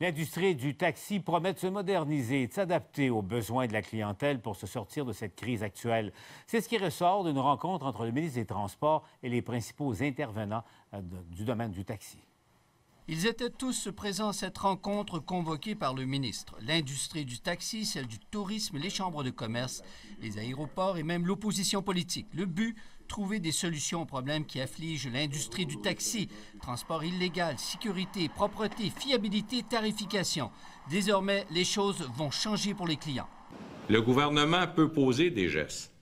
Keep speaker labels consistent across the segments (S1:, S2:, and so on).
S1: L'industrie du taxi promet de se moderniser et de s'adapter aux besoins de la clientèle pour se sortir de cette crise actuelle. C'est ce qui ressort d'une rencontre entre le ministre des Transports et les principaux intervenants du domaine du taxi.
S2: Ils étaient tous présents à cette rencontre convoquée par le ministre. L'industrie du taxi, celle du tourisme, les chambres de commerce, les aéroports et même l'opposition politique. Le but, trouver des solutions aux problèmes qui affligent l'industrie du taxi. Transport illégal, sécurité, propreté, fiabilité, tarification. Désormais, les choses vont changer pour les clients.
S3: Le gouvernement peut poser des gestes,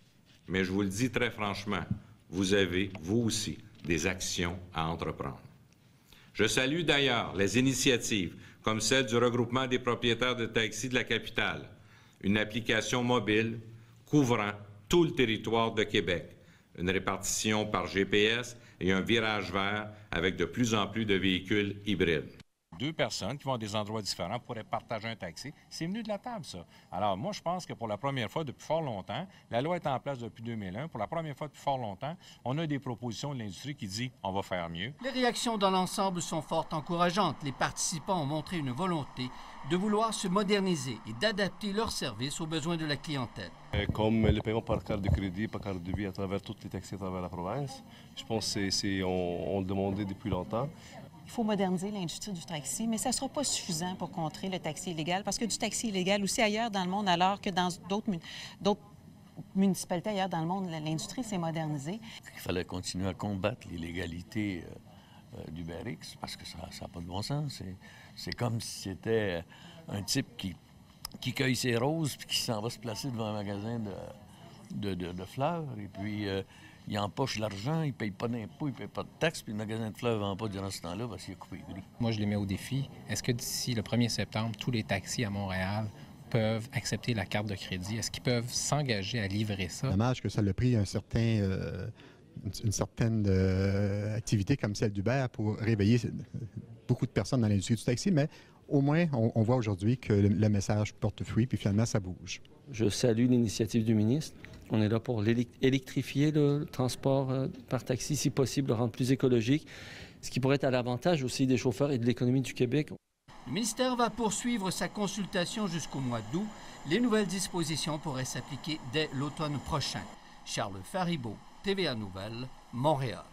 S3: mais je vous le dis très franchement, vous avez, vous aussi, des actions à entreprendre. Je salue d'ailleurs les initiatives comme celle du regroupement des propriétaires de taxis de la capitale, une application mobile couvrant tout le territoire de Québec, une répartition par GPS et un virage vert avec de plus en plus de véhicules hybrides.
S4: Deux personnes qui vont à des endroits différents pourraient partager un taxi. C'est venu de la table, ça. Alors, moi, je pense que pour la première fois depuis fort longtemps, la loi est en place depuis 2001, pour la première fois depuis fort longtemps, on a des propositions de l'industrie qui disent on va faire mieux.
S2: Les réactions dans l'ensemble sont fort encourageantes. Les participants ont montré une volonté de vouloir se moderniser et d'adapter leurs services aux besoins de la clientèle.
S5: Comme le paiement par carte de crédit, par carte de vie à travers toutes les taxis à travers la province, je pense qu'on le demandait depuis longtemps.
S6: Il faut moderniser l'industrie du taxi, mais ça ne sera pas suffisant pour contrer le taxi illégal, parce que du taxi illégal aussi ailleurs dans le monde, alors que dans d'autres municipalités ailleurs dans le monde, l'industrie s'est modernisée.
S7: Il fallait continuer à combattre l'illégalité du BRX, parce que ça n'a pas de bon sens. C'est comme si c'était un type qui cueille ses roses puis qui s'en va se placer devant un magasin de fleurs, et puis il empoche l'argent, il ne paye pas d'impôts, il ne paye pas de taxes, puis le magasin de fleurs ne vend pas durant ce temps-là parce qu'il a coupé les prix.
S8: Moi, je les mets au défi. Est-ce que d'ici le 1er septembre, tous les taxis à Montréal peuvent accepter la carte de crédit? Est-ce qu'ils peuvent s'engager à livrer ça?
S9: Dommage que ça a pris une certaine activité comme celle d'Uber pour réveiller beaucoup de personnes dans l'industrie du taxi, mais au moins, on voit aujourd'hui que le message porte fruit, puis finalement, ça bouge.
S10: Je salue l'initiative du ministre. On est là pour électrifier le transport par taxi, si possible, le rendre plus écologique, ce qui pourrait être à l'avantage aussi des chauffeurs et de l'économie du Québec.
S2: Le ministère va poursuivre sa consultation jusqu'au mois d'août. Les nouvelles dispositions pourraient s'appliquer dès l'automne prochain. Charles Faribault, TVA Nouvelles, Montréal.